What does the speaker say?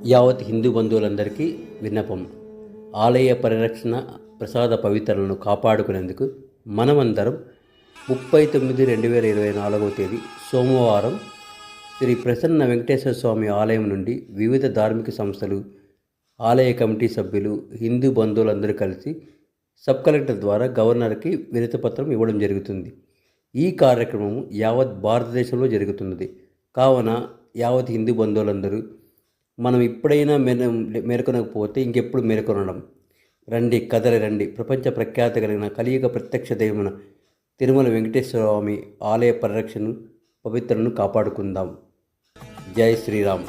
యావత్ హిందూ బంధువులందరికీ విన్నపం. ఆలయ పరిరక్షణ, ప్రసాద పవిత్రలను కాపాడుకునేందుకు మనమందరం 30/9/2024 తేదీ సోమవారం శ్రీ ప్రసన్న వెంకటేశ్వర స్వామి ఆలయం నుండి వివిధ ధార్మిక సంస్థలు, ఆలయ కమిటీ సభ్యులు, హిందూ బంధువులందరూ కలిసి సబ్ కలెక్టర్ ద్వారా గవర్నర్కి వినతిపత్రం ఇవ్వడం జరుగుతుంది. ఈ కార్యక్రమం యావత్ భారతదేశంలో జరుగుతున్నది. కావున యావత్ హిందూ బంధువులందరూ మనం ఇప్పుడైనా మేలుకొనకపోతే ఇంకెప్పుడు మేలుకొనడం. రండి, కదలి రండి. ప్రపంచ ప్రఖ్యాత కలిగిన కలియుగ ప్రత్యక్ష దైవమైన తిరుమల వెంకటేశ్వర స్వామి ఆలయ పరిరక్షణను, పవిత్రను కాపాడుకుందాం. జై శ్రీరామ్.